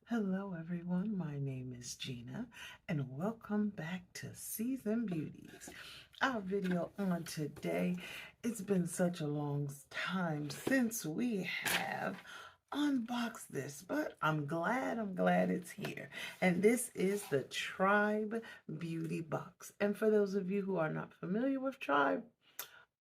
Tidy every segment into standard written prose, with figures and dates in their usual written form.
Hello everyone, my name is Gina and welcome back to Season Beauties. Our video on today, it's been such a long time since we have unboxed this, but I'm glad it's here. And this is the Tribe Beauty Box. And for those of you who are not familiar with Tribe,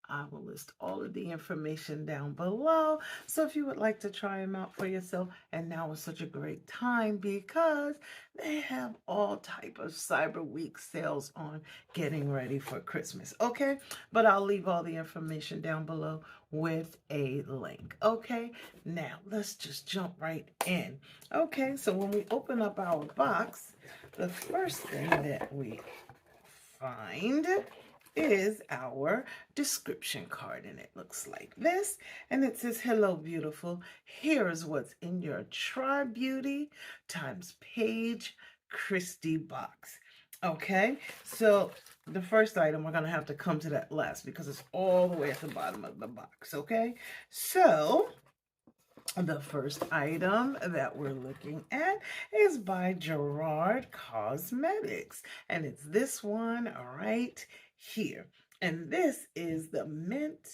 I will list all of the information down below. So if you would like to try them out for yourself, and now is such a great time because they have all type of Cyber Week sales on getting ready for Christmas. Okay, but I'll leave all the information down below with a link. Okay, now let's just jump right in. Okay, so when we open up our box, the first thing that we find is our description card, and it looks like this, and it says, hello beautiful, here's what's in your Tribe Beauty times Paige Christie box. Okay, so the first item, we're going to have to come to that last because it's all the way at the bottom of the box. Okay, so the first item that we're looking at is by Gerard Cosmetics, and it's this one right here. And this is the mint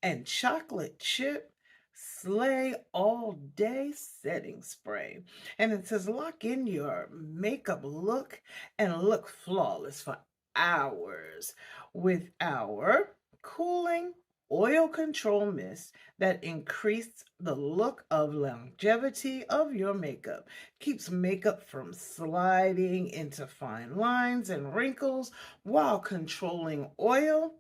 and chocolate chip Slay All Day Setting Spray. And it says, lock in your makeup look and look flawless for hours with our cooling oil control mist that increases the look of longevity of your makeup, keeps makeup from sliding into fine lines and wrinkles while controlling oil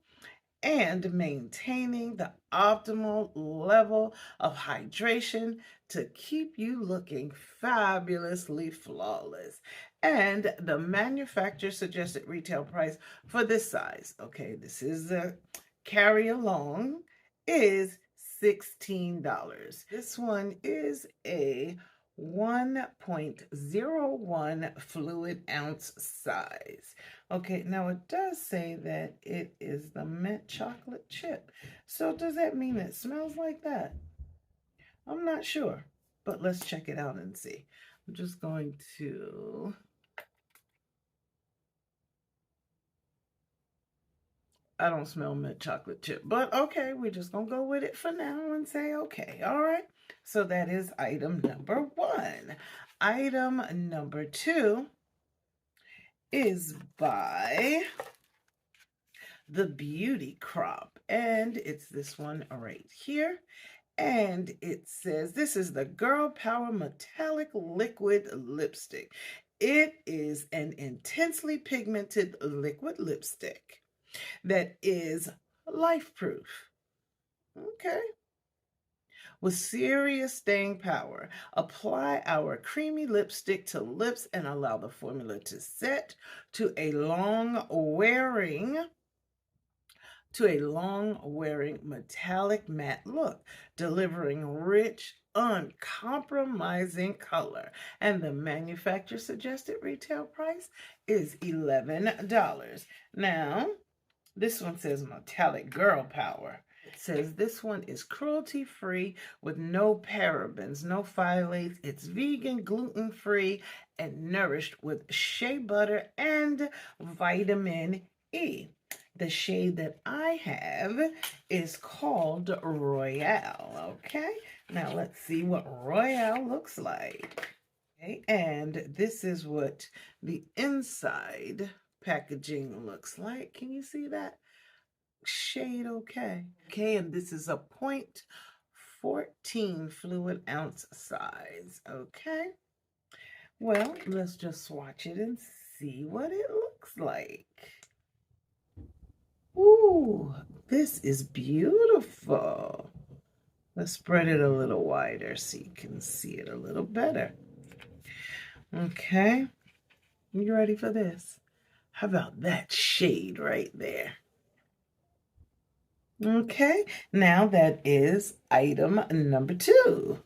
and maintaining the optimal level of hydration to keep you looking fabulously flawless. And the manufacturer suggested retail price for this size, okay, this is the carry along, is $16. This one is a 1.01 fluid ounce size. Okay, now it does say that it is the mint chocolate chip. So does that mean it smells like that? I'm not sure, but let's check it out and see. I'm just going to... I don't smell mint chocolate chip, but okay, we're just gonna go with it for now and say okay. All right, so that is item number one. Item number two is by the Beauty Crop, and it's this one right here. And it says, this is the Girl Power Metallic Liquid Lipstick. It is an intensely pigmented liquid lipstick that is life proof. Okay. With serious staying power, apply our creamy lipstick to lips and allow the formula to set to a long wearing metallic matte look, delivering rich, uncompromising color. And the manufacturer suggested retail price is $11. Now, this one says metallic girl power. It says this one is cruelty-free with no parabens, no phthalates. It's vegan, gluten-free, and nourished with shea butter and vitamin E. The shade that I have is called Royale. Okay, now let's see what Royale looks like. Okay, and this is what the inside packaging looks like. Can you see that shade? Okay, and this is a 0.14 fluid ounce size. Okay, well, let's just swatch it and see what it looks like. Ooh, this is beautiful. Let's spread it a little wider so you can see it a little better. Okay, you ready for this? How about that shade right there? Okay, now that is item number two.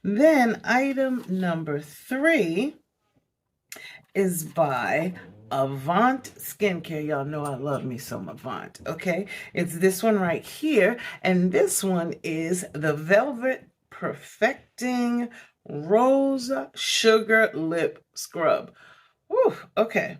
Then item number three is by AVANT Skincare. Y'all know I love me some AVANT, okay? It's this one right here, and this one is the Velvet Perfecting Rose Sugar Lip Scrub. Whew, okay.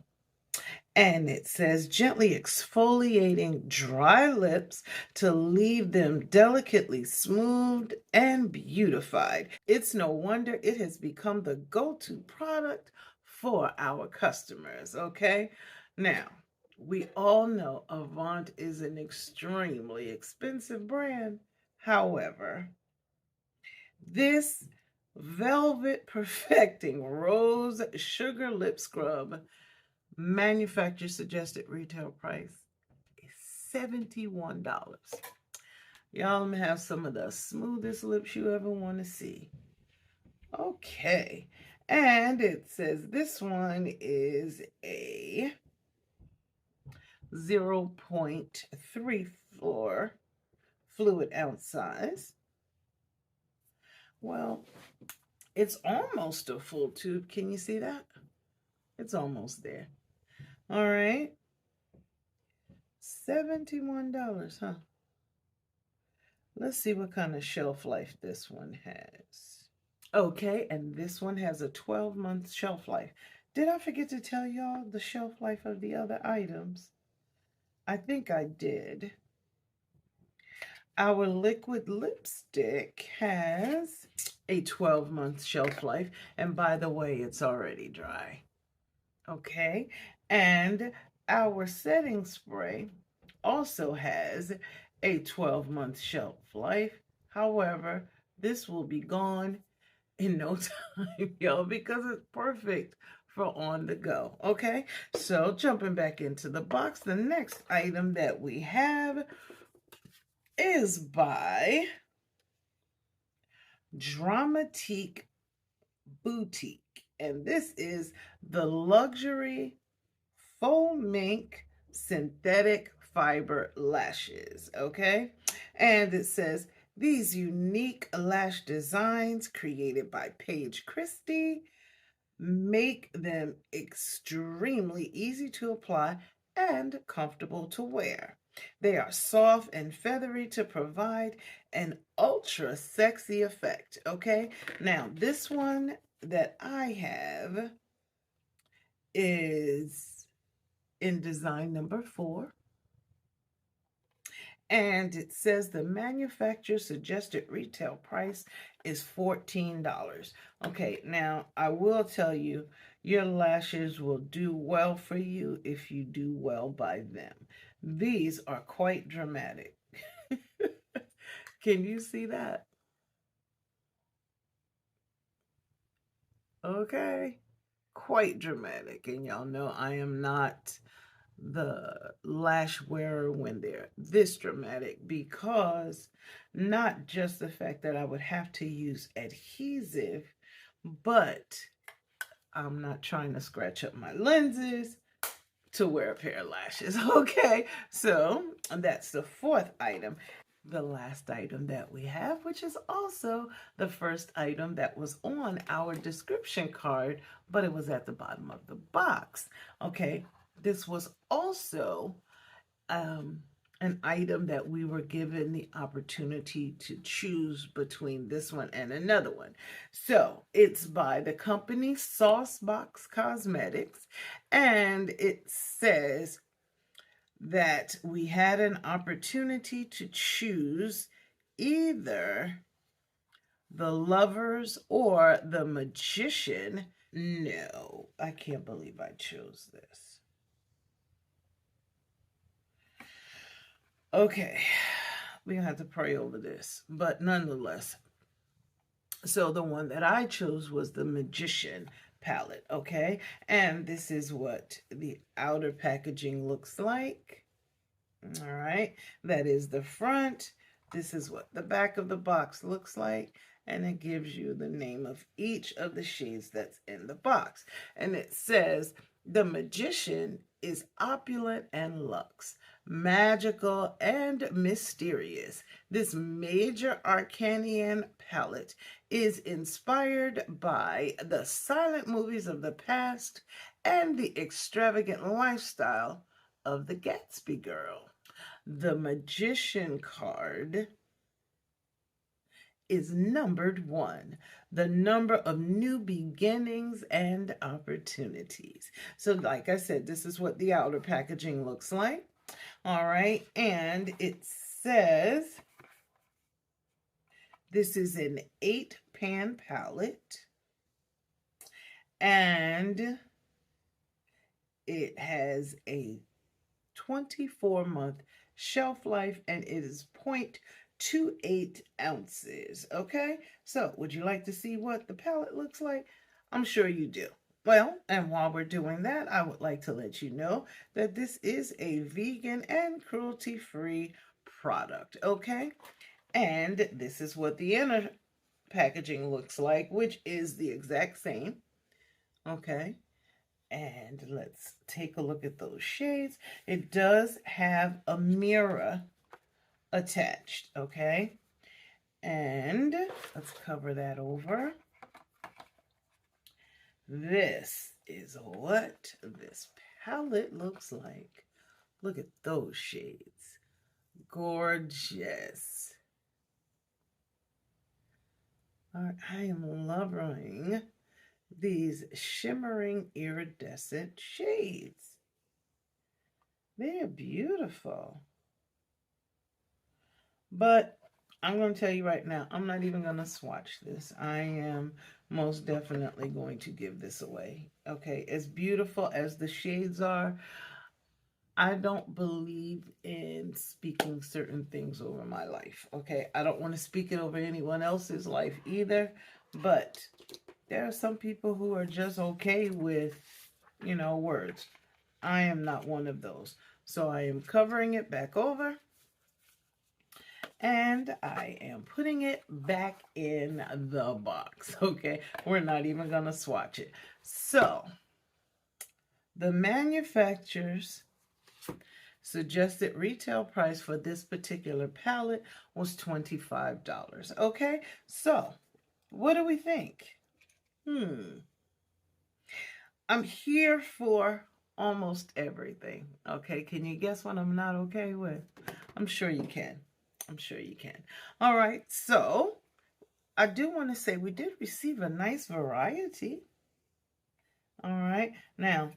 And it says gently exfoliating dry lips to leave them delicately smooth and beautified. It's no wonder it has become the go-to product for our customers, okay? Now, we all know Avant is an extremely expensive brand. However, this Velvet Perfecting Rose Sugar Lip Scrub manufacturer suggested retail price is $71. Y'all, I'm gonna have some of the smoothest lips you ever want to see. Okay, and it says this one is a 0.34 fluid ounce size. Well, it's almost a full tube. Can you see that? It's almost there. All right. $71, huh? Let's see what kind of shelf life this one has. Okay, and this one has a 12-month shelf life. Did I forget to tell y'all the shelf life of the other items? I think I did. Our liquid lipstick has a 12-month shelf life. And by the way, it's already dry. Okay, and our setting spray also has a 12-month shelf life. However, this will be gone in no time, y'all, because it's perfect for on the go. Okay, so jumping back into the box, the next item that we have is by Dramatique Boutique, and this is the luxury faux mink synthetic fiber lashes. Okay, and it says these unique lash designs created by Paige Christie make them extremely easy to apply and comfortable to wear. They are soft and feathery to provide an ultra sexy effect. Okay, now this one that I have is in design number 4. And it says the manufacturer suggested retail price is $14. Okay, now I will tell you, your lashes will do well for you if you do well by them. These are quite dramatic. Can you see that? Okay, quite dramatic. And y'all know I am not the lash wearer when they're this dramatic, because not just the fact that I would have to use adhesive, but I'm not trying to scratch up my lenses to wear a pair of lashes. Okay, so that's the 4th item. The last item that we have, which is also the first item that was on our description card, but it was at the bottom of the box. Okay, this was also an item that we were given the opportunity to choose between this one and another one. So it's by the company Saucebox Cosmetics, and it says that we had an opportunity to choose either the Lovers or the Magician. No, I can't believe I chose this. Okay, we're gonna have to pray over this, but nonetheless. So the one that I chose was the Magician palette, okay? And this is what the outer packaging looks like. All right, that is the front. This is what the back of the box looks like, and it gives you the name of each of the shades that's in the box. And it says the Magician is opulent and luxe, magical and mysterious. This major Arcanian palette is inspired by the silent movies of the past and the extravagant lifestyle of the Gatsby girl. The Magician card is numbered 1, the number of new beginnings and opportunities. So like I said, this is what the outer packaging looks like. All right, and it says this is an 8-pan palette, and it has a 24-month shelf life, and it is 0.28 ounces. Okay, so would you like to see what the palette looks like? I'm sure you do. Well, and while we're doing that, I would like to let you know that this is a vegan and cruelty-free product, okay? And this is what the inner packaging looks like, which is the exact same, okay? And let's take a look at those shades. It does have a mirror attached, okay? And let's cover that over. This is what this palette looks like. Look at those shades. Gorgeous. All right, I am loving these shimmering iridescent shades. They're beautiful. But I'm going to tell you right now, I'm not even going to swatch this. I am most definitely going to give this away. Okay, as beautiful as the shades are, I don't believe in speaking certain things over my life. Okay, I don't want to speak it over anyone else's life either, but there are some people who are just okay with, you know, words. I am not one of those. So I am covering it back over. And I am putting it back in the box, okay? We're not even going to swatch it. So, the manufacturer's suggested retail price for this particular palette was $25, okay? So, what do we think? I'm here for almost everything, okay? Can you guess what I'm not okay with? I'm sure you can. I'm sure you can. All right, so I do want to say we did receive a nice variety. All right, now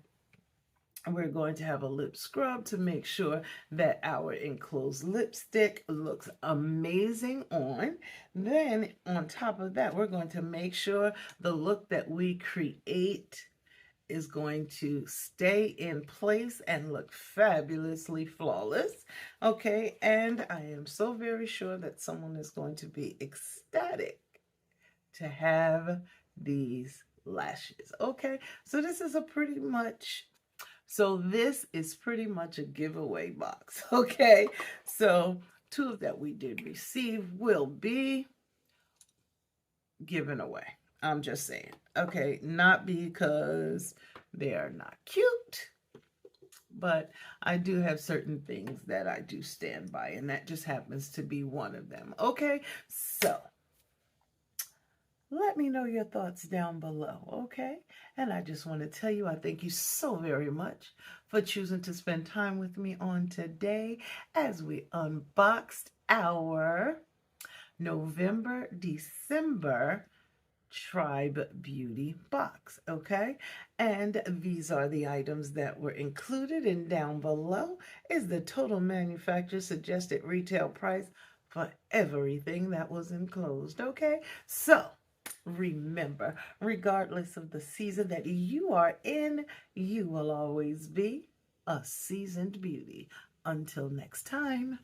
we're going to have a lip scrub to make sure that our enclosed lipstick looks amazing on. Then on top of that, we're going to make sure the look that we create is going to stay in place and look fabulously flawless. Okay, and I am so very sure that someone is going to be ecstatic to have these lashes. Okay, so this is pretty much a giveaway box. Okay, so 2 that we did receive will be given away. I'm just saying. Okay, not because they are not cute, but I do have certain things that I do stand by, and that just happens to be one of them. Okay, so let me know your thoughts down below, okay? And I just want to tell you, I thank you so very much for choosing to spend time with me on today as we unboxed our November-December Tribe Beauty box, okay? And these are the items that were included, and down below is the total manufacturer suggested retail price for everything that was enclosed, okay? So remember, regardless of the season that you are in, you will always be a seasoned beauty. Until next time.